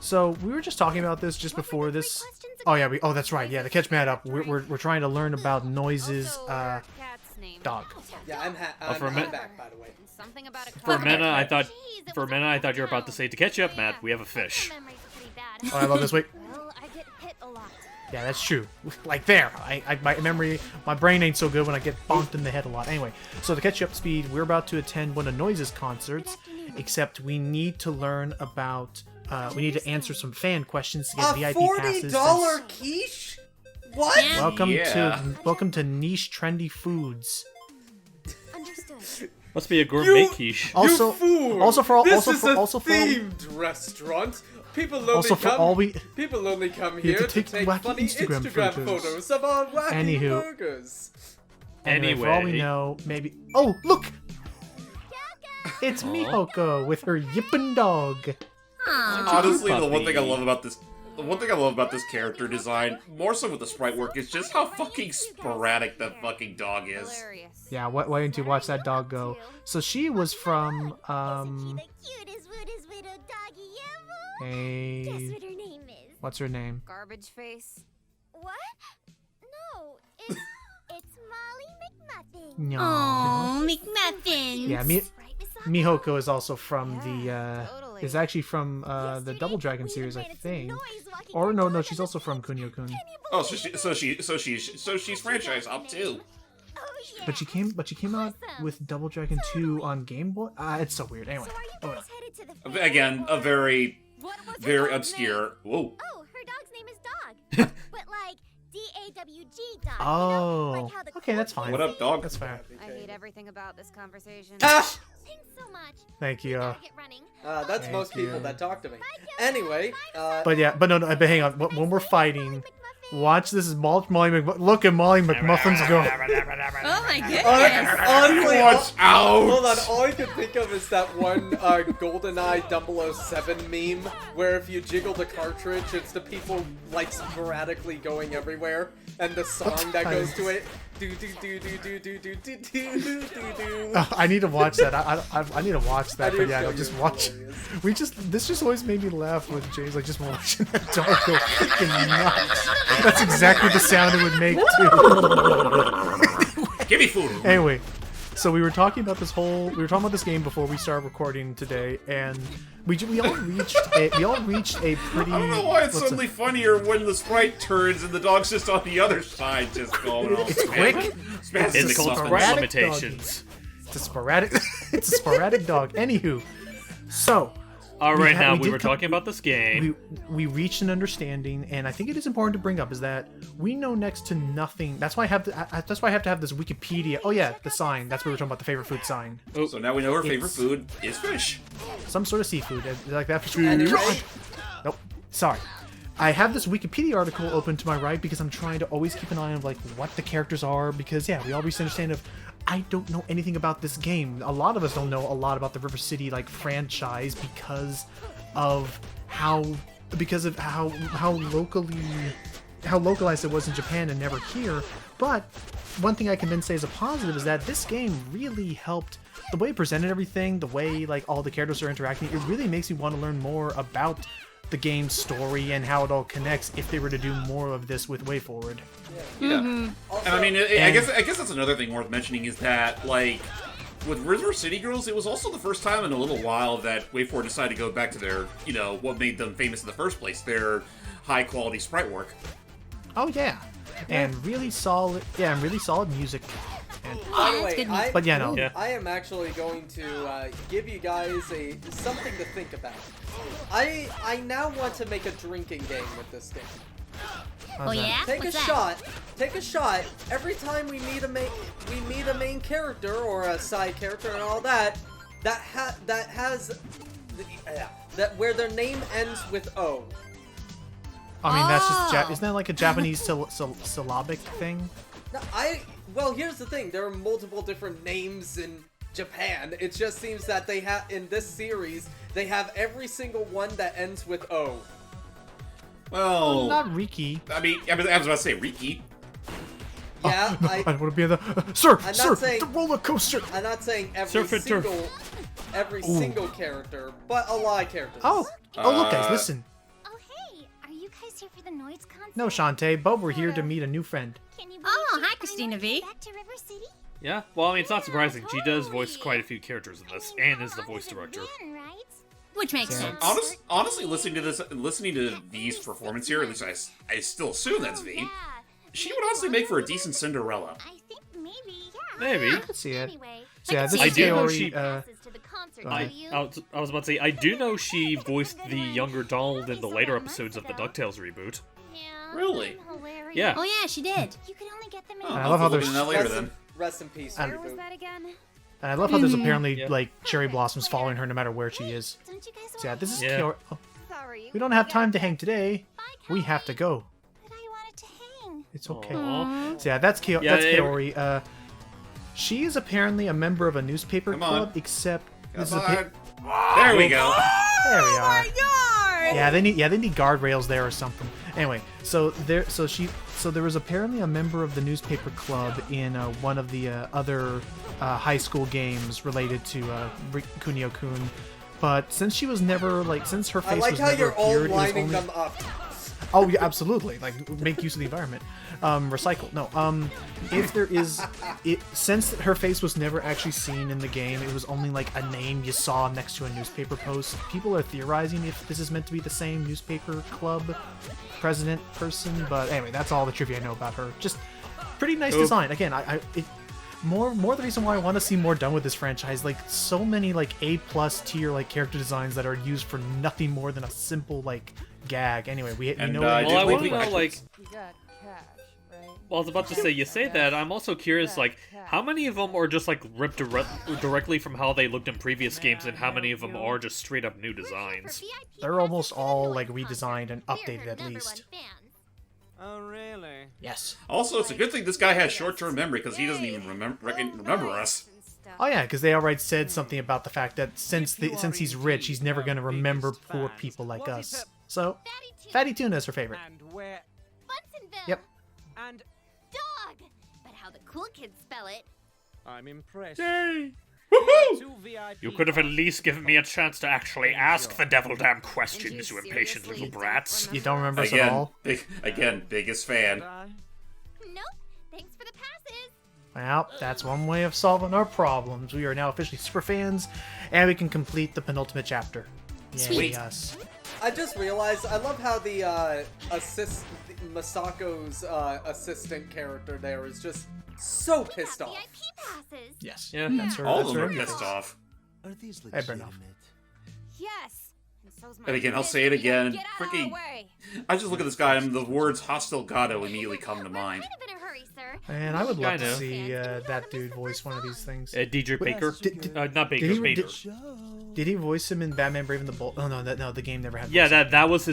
So we were just talking about this just before this. Oh yeah, oh that's right. Yeah, to catch Matt up, we're trying to learn about Noize's dog. Yeah, I'm back, by the way. For a minute, I thought you were about to say, to catch you up, Matt, we have a fish. Oh, I love this. Wait. Yeah, that's true. Like there, my brain ain't so good when I get bonked in the head a lot. Anyway, so to catch you up to speed, we're about to attend one of Noize's concerts, except we need to learn about, we need to answer some fan questions to get VIP passes. $40 quiche? What? Welcome to niche trendy foods. Understood. Must be a gourmet quiche. Also, this is a themed restaurant. People only come here to take funny Instagram photos of our wacky burgers. Anyway, for all we know, maybe. Oh, look! It's Mihoko with her yippin' dog. Honestly, the one thing I love about this character design, more so with the sprite work, is just how fucking sporadic that fucking dog is. Yeah, why didn't you watch that dog go? So she was from, Guess what her name is? What's her name? Garbage face. What? No, it's Molly McMuffin. No. Oh, McMuffins. Yeah, Mihoko is also from the, is actually from, the Double Dragon series, I think. Or no, she's also from Kunio-kun. Oh, so she's franchise up too. But she came out with Double Dragon 2 on Game Boy. It's so weird. Anyway. Again, a very obscure. Whoa. Oh, her dog's name is Dog. But like D-A-W-G dog. Oh. You know? Like how the Okay, that's fine. What up, dog? That's fair. I hate everything about this conversation. Thanks so much. Thank you. That's most people that talk to me. Anyway, But hang on. When we're fighting, watch this is Molly McMuffin. Look at Molly McMuffin's go. Oh my goodness. honestly, Watch out! Hold on, all I can think of is that one GoldenEye 007 meme where if you jiggle the cartridge, it's the people like sporadically going everywhere, and the song that goes to it. Do do do do do do do do do do do. I need to watch that. I need to watch that. But yeah, Hilarious. just watch. This just always made me laugh with Jay's like just watching that dog go freaking nuts. That's exactly the sound it would make too. Give me food. Anyway, so we were talking about this game before we started recording today, and we all reached a pretty. I don't know why it's suddenly funnier when the sprite turns and the dog's just on the other side, just going off. It's quick. It's called sporadic limitations. It's a sporadic dog. Anywho, so. Alright, now we were talking about this game. We reached an understanding, and I think it is important to bring up is that we know next to nothing. That's why I have to have this Wikipedia. Oh yeah, the sign. That's what we were talking about, the favorite food sign. Oh, so now we know her favorite food is fish. Some sort of seafood, like that. Anyway. Nope. Sorry. I have this Wikipedia article open to my right because I'm trying to always keep an eye on like what the characters are, because yeah, we all reach an understanding of I don't know anything about this game. A lot of us don't know a lot about the River City like franchise because of how localized it was in Japan and never here. But one thing I can then say as a positive is that this game really helped the way it presented everything, the way like all the characters are interacting. It really makes me want to learn more about the game's story and how it all connects if they were to do more of this with Way Forward. Yeah. And I mean, I guess that's another thing worth mentioning is that, like, with River City Girls, it was also the first time in a little while that WayForward decided to go back to their, what made them famous in the first place, their high-quality sprite work. Oh, yeah. And really solid music. And, by the way, I am actually going to give you guys something to think about. I now want to make a drinking game with this game. Oh yeah? Take a shot every time we meet a main character or a side character and all that where their name ends with O. I mean, that's just isn't that like a Japanese syllabic thing? No, well, here's the thing. There are multiple different names in Japan. It just seems that they have in this series they have every single one that ends with O. Well, not Riki. I mean, I was about to say Riki. Yeah, no, I want to be in the sir, saying, the roller coaster. I'm not saying every single character, but a lot of characters. Oh, look, guys, listen. Noize concert? No, Shantae, but we're here to meet a new friend. Can you Oh, believe hi, she Christina finally V. went back to River City? Yeah, well, I mean, it's not surprising. She does voice quite a few characters in this, and is the how long voice has it director. been, right? Which makes Yeah. sense. Honestly, listening to V's performance here, at least I still assume that's V. Yeah. She would honestly make for a decent Cinderella. I think maybe, yeah. Maybe. I could see it. Anyway, So yeah, this I is do know Kaori, she- passes to the concert, go I, ahead. do you? I was about to say, I do know she voiced the younger Donald in the later episodes of the DuckTales reboot. Yeah, Really? hilarious. Yeah. Oh yeah, she did. You could only get them in Oh, I love how I'll look there's- into that later then. Rest in peace, And- Where was reboot. that again? And I love how there's apparently Yeah. like cherry blossoms following her no matter where she is. Don't you guys So yeah, want this is Yeah. Kaori. Oh, Sorry. we don't have time to hang today. Bye, We have to go. But I wanted to hang. It's okay. Aw. So yeah, that's Yeah, that's it- Kaori. She is apparently a member of a newspaper Come on. club, except this is a Come on. There we go. there we are. God! Yeah, they need guardrails there or something. Anyway, so there was apparently a member of the newspaper club in one of the other high school games related to Kunio-kun, but since she was never since her face I like was how never you're all appeared, it was lining only... them up. Oh yeah, absolutely. Like make use of the environment. Recycle. No. If there is, since her face was never actually seen in the game, it was only like a name you saw next to a newspaper post. People are theorizing if this is meant to be the same newspaper club president person. But anyway, that's all the trivia I know about her. Just pretty nice design. Again, more the reason why I want to see more done with this franchise. Like so many A+ tier character designs that are used for nothing more than a simple gag. Anyway, we And, know. I Well, did I leave want to the know, questions. You got cash, right? Well, I was about to say, you say that, I'm also curious, how many of them are just, ripped directly from how they looked in previous games, and how many of them are just straight-up new designs? They're almost all redesigned and updated at least. Oh, really? Yes. Also, it's a good thing this guy has short-term memory because he doesn't even remember us. Oh yeah, because they already said something about the fact that since he's rich, he's never gonna remember poor people like us. So, Fatty Tuna is her favorite. And where? Bunsenville. Yep. And Dog. But how the cool kids spell it. I'm impressed. Yay! Woohoo! Two VIP You could have at least given me a chance to actually ask the devil damn And questions, you impatient seriously little don't brats. You don't remember us at all? Biggest fan. Nope. Thanks for the passes. Well, that's one way of solving our problems. We are now officially super fans, and we can complete the penultimate chapter. Yay, Sweet. us. I just realized, I love how the Masako's assistant character there is just so We pissed got off. VIP passes. Yes. Yeah. That's her. All that's of them her are interface. pissed off. Are these Hey, Bernard. Yes. And so's my And again, I'll fist. say it again. Get out of our Freaking- way. I just look at this guy and the words hostile Gato immediately come to We're mind. kind of in a hurry, sir. And I would love to Kinda. see that dude voice one of these things. DJ Baker? Not Baker, Did he- Bader. Did he voice him in Batman Brave and the Bold? Oh no, the game never had. Yeah, voice. that was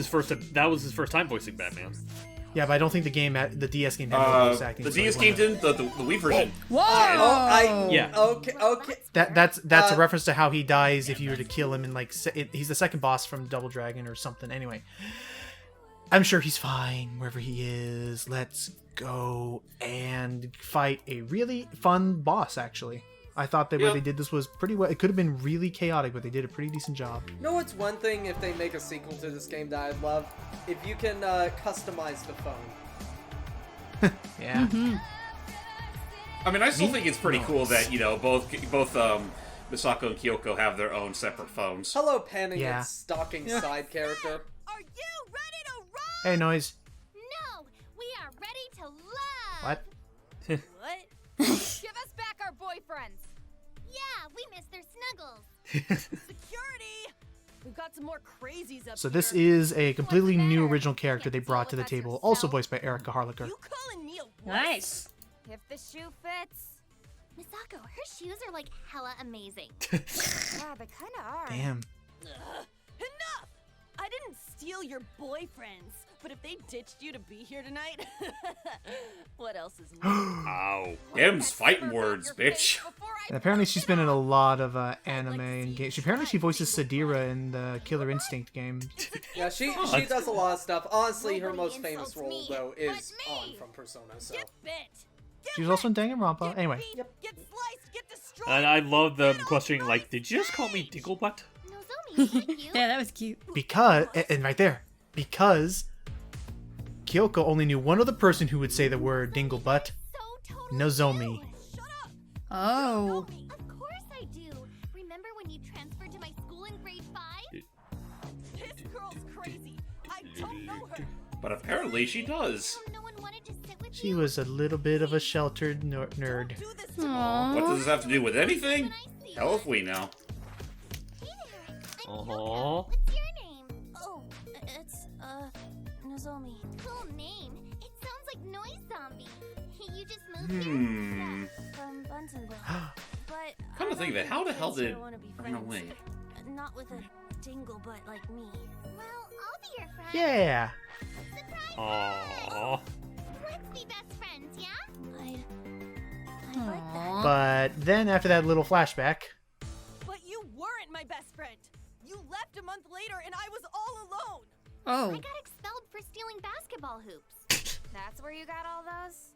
his first time voicing Batman. Yeah, but I don't think the DS game had voice acting. The so he DS wouldn't game have- didn't. The Wii version. Yeah. Okay. That's a Uh, reference to how he dies if you were to kill him in he's the second boss from Double Dragon or something. Anyway, I'm sure he's fine wherever he is. Let's go and fight a really fun boss. Actually, I thought the way Yep. they did this was pretty well. It could have been really chaotic, but they did a pretty decent job. You know what's one thing if they make a sequel to this game that I'd love? If you can customize the phone. Yeah. I mean, I still think it's pretty cool that both Misako and Kyoko have their own separate phones. Hello, panning Yeah. its stalking side character. Are you ready to run? Hey, Noize. No, we are ready to love. What? What? Give us back our boyfriends. Yeah, we miss their snuggles. Security. We've got some more crazies up So here. this is a completely What's the new matter? original character they brought to the table, also voiced by Erica Harlacher. You calling me a wuss? Nice. If the shoe fits. Misako, her shoes are hella amazing. Yeah, they kind of are. Damn. Enough! I didn't steal your boyfriends, but if they ditched you to be here tonight, what else is new? Ow. Them's fighting words, bitch. And apparently she's been in a lot of anime and games. Apparently she voices Sadira in the Killer Instinct game. Yeah, she does a lot of stuff. Honestly, her most famous role, though, is on from Persona, so. She was also in Danganronpa. Anyway. Get sliced, get destroyed. And I love them questioning, did you just call me Digglebutt? Nozomi, is that you? Yeah, that was cute. Because, and right there, because Kyoko only knew one other person who would say the word Dinglebutt. So totally Nozomi. do. Shut up. Oh. Of course I do. Remember when you transferred to my school in grade 5? This girl's crazy. I don't know her. But apparently she does. No one wanted to sit with She you. was a little bit of a sheltered nerd. Do this to me. Aww. What does this have to do with anything? Hell if we know. Hey there. I'm Aw. Kyoko. What's your name? Oh, it's, Nozomi. Cool name. It sounds like Noise Zombie. You just moved here? From Bunsenville. But Come to think of it, how the hell did want to be run friends. away? Not with a dingle butt like me. Well, I'll be your friend. Yeah. Aww. Let's be best friends, yeah? I'd like that. But then after that little flashback, But you weren't my best friend. You left a month later and I was all alone. Oh. I got expelled for stealing basketball hoops. That's where you got all those?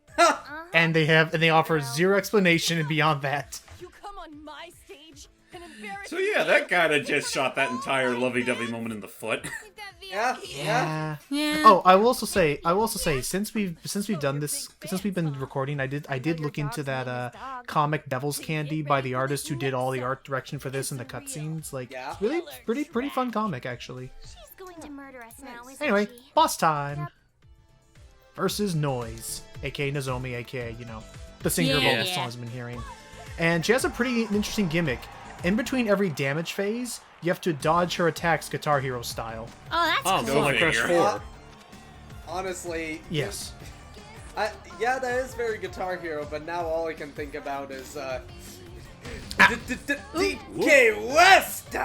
and they offer zero explanation beyond that. You come on my stage and embarrass So yeah, that kinda just shot that entire lovey-dovey moment in the foot. Yeah, yeah. Yeah. Oh, I will also say, since we've done this, since we've been recording, I did look into that comic Devil's Candy by the artist who did all the art direction for this and the cutscenes. Like, Yeah. it's really pretty fun comic actually. She's going to murder us now, isn't Anyway, she? boss time versus Noize, aka Nozomi, aka the singer of all the Yeah. songs I've been hearing, and she has a pretty interesting gimmick. In between every damage phase, you have to dodge her attacks Guitar Hero style. Oh, that's Oh, cool. so like Crash figure. 4. Honestly, Yes. yeah, that is very Guitar Hero, but now all I can think about is DK West.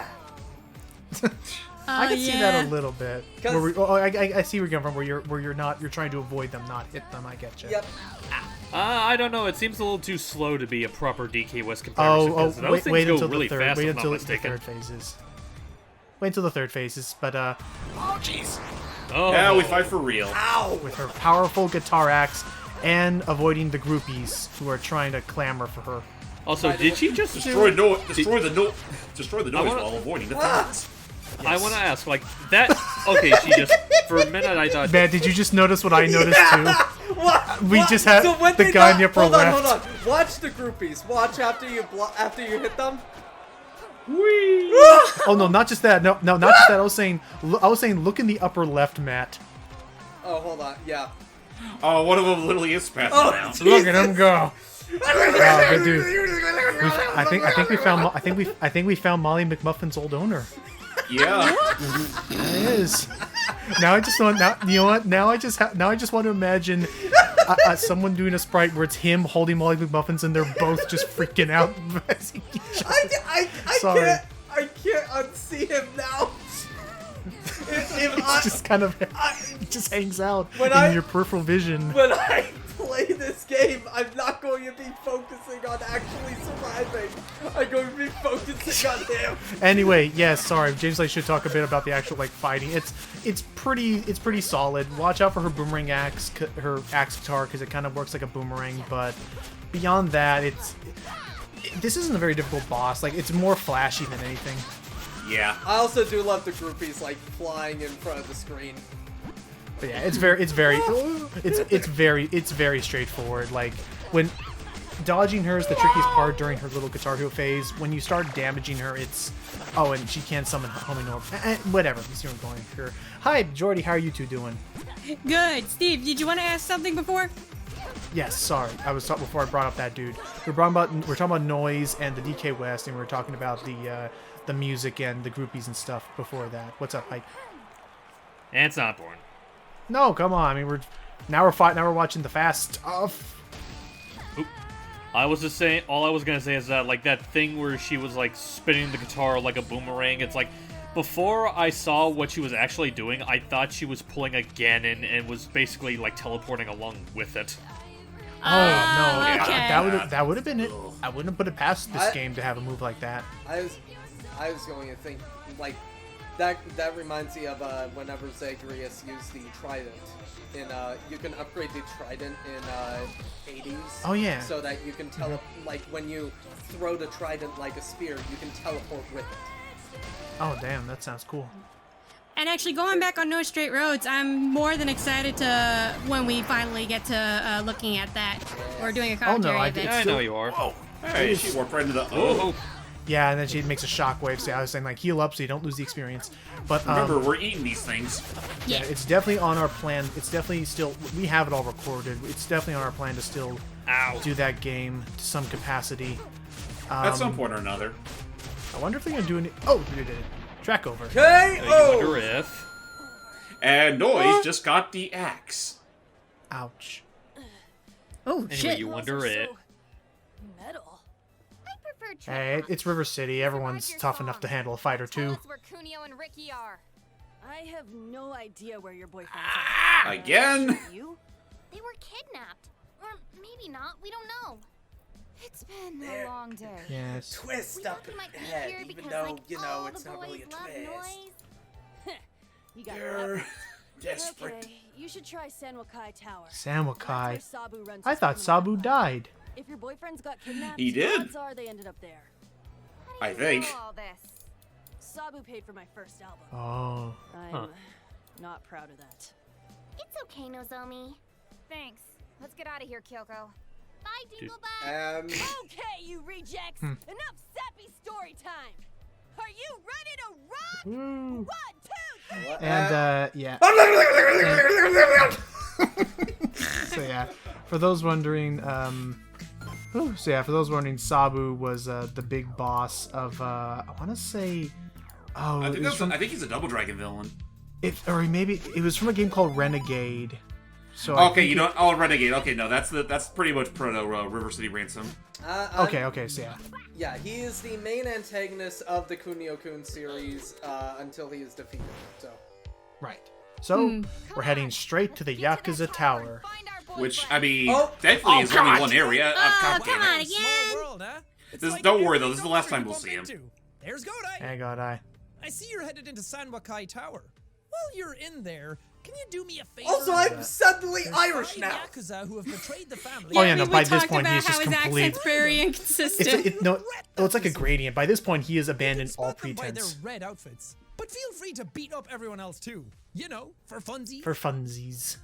I can see that yeah. a little bit. 'Cause- I see where you're coming from. Where you're trying to avoid them, not hit them. I get you. Yep. I don't know. It seems a little too slow to be a proper DK West comparison. Oh, 'cause those wait, things wait go until really the third. fast, Wait if I'm until not the mistaken. third phases. Wait until the third phases. But Oh, Yeah, we fight for real. with her powerful guitar axe and avoiding the groupies who are trying to clamor for her. Also, did she just Destroy the noise wanna- while avoiding the fans. I want to ask, like, that... Okay, she just... For a minute, I thought... Man, did you just notice what I noticed too? What? We What? just had So when the they guy in got- the upper hold left. on, hold on. Watch the groupies. Watch after you hit them. Oh no, not just that. No, not just that. I was saying, look in the upper left, Matt. Oh, hold on. Yeah. Oh, one of them literally is passing Oh, down. Look at him go. Oh, good dude. I think we found Molly McMuffin's old owner. Yeah. There it is. Now I just want you know what? Now I just want to imagine someone doing a sprite where it's him holding Molly McMuffins and they're both just freaking out. I Sorry. can't unsee him now. If It's just kind of it just hangs out When in your peripheral vision. when I play this game, I'm not going to be focusing on actually surviving. I'm going to be focusing on him. Anyway, yes, sorry, James. I should talk a bit about the actual fighting. It's pretty solid. Watch out for her boomerang axe, her axe guitar, because it kind of works like a boomerang. But beyond that, this isn't a very difficult boss. Like, it's more flashy than anything. Yeah. I also do love the groupies like flying in front of the screen. But yeah, it's very straightforward. Like, when dodging her is the trickiest part during her little Guitar Hero phase. When you start damaging her, and she can't summon Homing Orb. Whatever, you see where I'm going here. Hi, Jordy, how are you two doing? Good. Steve, did you want to ask something before? Yes, sorry. I was talking before I brought up that dude. We're talking about Noize and the DK West, and we were talking about the music and the groupies and stuff before that. What's up, Mike? And it's not born. No, come on. I mean, now we're watching the fast stuff. I was just saying, all I was gonna say is that, like, that thing where she was, like, spinning the guitar like a boomerang, it's like, before I saw what she was actually doing, I thought she was pulling a Ganon and was basically, like, teleporting along with it. Oh no, okay. that would have been it. I wouldn't have put it past this game to have a move like that. I was going to think like that reminds me of whenever Zagreus used the trident in you can upgrade the trident in Hades. Oh, yeah. So that you can like when you throw the trident like a spear, you can teleport with it. Oh damn, that sounds cool. And actually, going back on No Straight Roads, I'm more than excited to when we finally get to looking at that or doing a commentary I of did. it. I know you are. Whoa. Hey, she walked right into the. Oh, Yeah, and then she makes a shockwave. So I was saying, like, heal up so you don't lose the experience. But remember, we're eating these things. yeah, it's definitely on our plan. It's definitely still. We have it all recorded. It's definitely on our plan to still do that game to some capacity. At some point or another. I wonder if they're gonna do any. Oh, we did it. Track over. I wonder KO! if. And Noize just got the axe. Ouch. Oh, Anyway, shit. you wonder it. Metal. I prefer Hey, it's River City. Everyone's tough enough to handle a fight or Tell two. us where Kunio and Ricky are. I have no idea where your boyfriends are. Again? You? They were kidnapped. Or maybe not. We don't know. It's been a long day. Yes. Twist We up thought we might in be head, here even because, though, like, you know, all it's the not really boys a love twist. noise. You got You're it. desperate. Okay, you should try Sanwakai Tower. Samukai. That's where Sabu runs I his thought criminal Sabu empire. died. If your boyfriends got kidnapped, He did. odds are they ended up there. How I do you think. know all this? Sabu paid for my first album. Oh. I'm not proud of that. It's okay, Nozomi. Thanks. Let's get out of here, Kyoko. Bye, Dingleback. Okay, you rejects. Enough sappy story time. Are you ready to rock? Woo. 1, 2, 3. And yeah. So yeah, for those wondering, Sabu was the big boss of I want to say, I think he's a Double Dragon villain. or maybe it was from a game called Renegade. So Okay, you know, oh, Renegade. Okay, no, that's pretty much proto River City Ransom. Okay, so yeah. Yeah, he is the main antagonist of the Kunio-kun series until he is defeated. So. Right. So we're heading straight to the Yakuza Tower. Which, I mean, Oh. thankfully is come only on. one area. Oh, God come damn on it. again. Small world, huh? It's This- like don't worry, every though, this is the last door time you we'll bump see him. into. There's Godai. Hey, God, I. I see you're headed into Sanwakai Tower. While you're in there, can you do me a favor? Also, I'm suddenly There's Irish 5 now. Yakuza who have betrayed the family. Oh, yeah, no, we by this talked point, about he's how just his complete. accent's very inconsistent. It's like a gradient. By this point, he has abandoned all Spot them by their pretense red outfits, but feel free to beat up everyone else too. You know, for funsies. for funsies.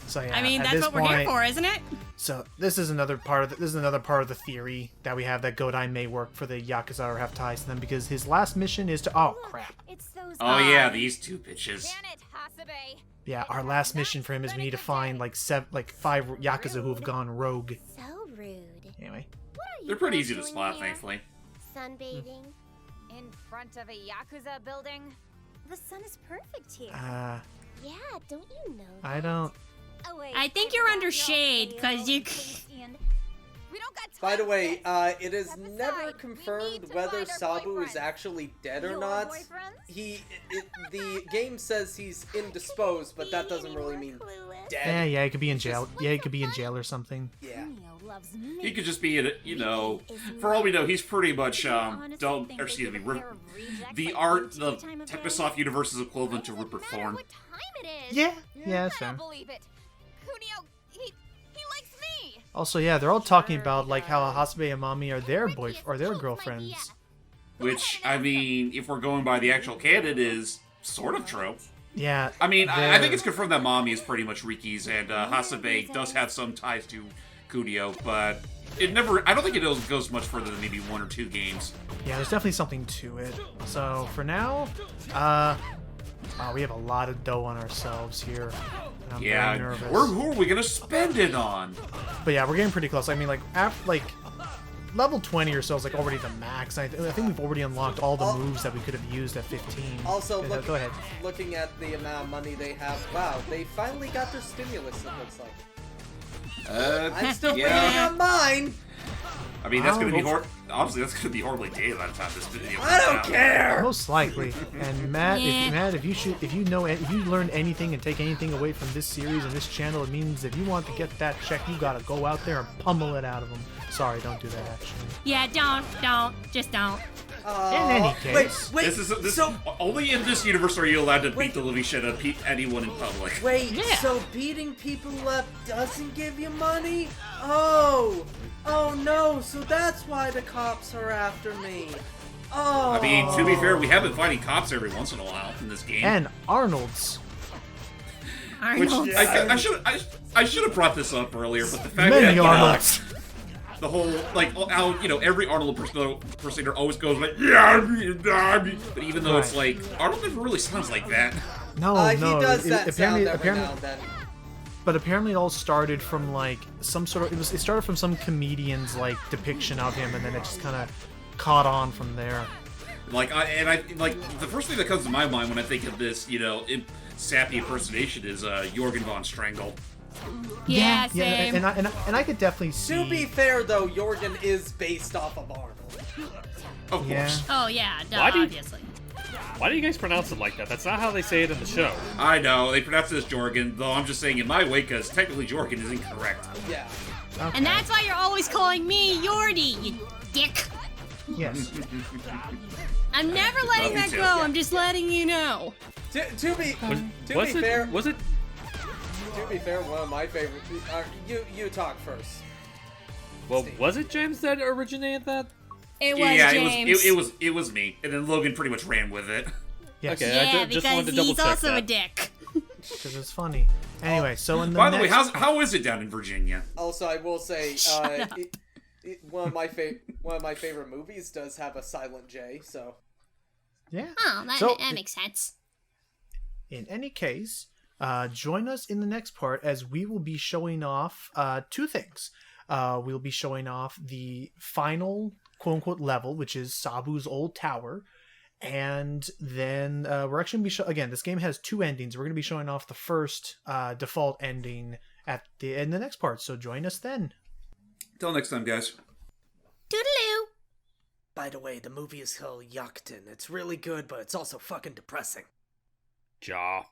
So yeah, I mean, at that's this what we're here point- for, isn't it? So this is another part of the theory that we have that Godai may work for the Yakuza or have ties to them because his last mission is to. Oh crap! It's those Oh yeah, these two bitches. Janet Hasabe. Yeah, our last mission for him is we need to find like 5 Yakuza who have gone rogue. So rude. Anyway, What are you They're pretty girls easy to doing spot, here? thankfully. Sunbathing. In front of a Yakuza building. The sun is perfect here. uh, Yeah, don't you know? I don't. Oh, wait, I think I you're forgot under all shade, 'cause you- pale, pasty, and- We don't got time By the for way, this. it is Step never aside. We confirmed need to whether find our Sabu is boyfriends. actually dead or Your not. boyfriends? The game says he's indisposed, but that doesn't really mean dead. Yeah, he could be in jail. Yeah, he could be in jail or something. Yeah. Kunio loves me. He could just be, for all we know, he's pretty much, the Technosoft Universe's equivalent to Rupert Thorne. What time it is? Yeah, yeah, I that's fair. don't believe it. Kunio, he likes me. Also, yeah, they're all talking about like how Hasabe and Mami are their girlfriends. Which, I mean, if we're going by the actual canon, is sort of true. Yeah. I mean, I think they're- it's confirmed that Mami is pretty much Riki's, and Hasabe does have some ties to Kunio, but I don't think it goes much further than maybe 1 or 2 games. Yeah, there's definitely something to it. So for now, we have a lot of dough on ourselves here. And I'm very Yeah, nervous. who are we gonna spend it on? But yeah, we're getting pretty close. I mean, like level 20 or so is like already the max. I think we've already unlocked all the moves that we could have used at 15. Also, Yeah, go ahead. looking at the amount of money they have, wow, they finally got their stimulus, it looks like. I'm still waiting on mine! I mean, that's Oh, gonna be go honestly, that's gonna be horribly dated by the time this video I comes don't out. care! Most likely. And Matt, Yeah. if you learned anything and take anything away from this series and this channel, it means if you want to get that check, you gotta go out there and pummel it out of them. Sorry, don't do that. Actually. Yeah, just don't. In any case, Wait, so Only in this universe are you allowed to beat the living shit out of anyone in public. wait, Yeah. so beating people up doesn't give you money? Oh no, so that's why the cops are after me. Oh. I mean, to be fair, we have been fighting cops every once in a while in this game. And Arnold's. Which Arnold. I should have brought this up earlier, but the fact Many that Arnold's. the whole like how every Arnold impersonator always goes like yeah, but even though it's like Arnold never really sounds like that. No, He does that sound every apparently, now and then. but apparently it all started from like some sort of it started from some comedian's like depiction of him, and then it just kind of caught on from there. Like the first thing that comes to my mind when I think of this, sappy impersonation is Jorgen von Strangle. Yeah, same. And I could definitely see. To be fair, though, Jorgen is based off of Arnold. Of Yeah. course. Oh yeah, duh, Why do you- obviously. Why do you guys pronounce it like that? That's not how they say it in the show. I know, they pronounce it as Jorgen, though I'm just saying in my way, because technically Jorgen is incorrect. Yeah. Okay. And that's why you're always calling me Yordi, you dick. Yes. I'm never letting Love you that too. go. I'm just letting you know. To be Was fair, one of my favorite. You talk first. Well, Steve. was it James that originated that? It was Yeah, James. it was me, and then Logan pretty much ran with it. Yes. Okay. Yeah, just because wanted to double he's check also that. a dick. Because it's funny. Anyway, so in the By the way, next how is it down in Virginia? Also, I will say, up. one of my favorite movies does have a silent J. So yeah. Oh, So- that makes sense. In any case, join us in the next part as we will be showing off two things. We'll be showing off the final quote-unquote level, which is Sabu's old tower. And then we're actually going to be again, this game has two endings. We're going to be showing off the first default ending in the next part. So join us then. Till next time, guys. Toodaloo. by the way, the movie is called Yachten. It's really good, but it's also fucking depressing. Jaw.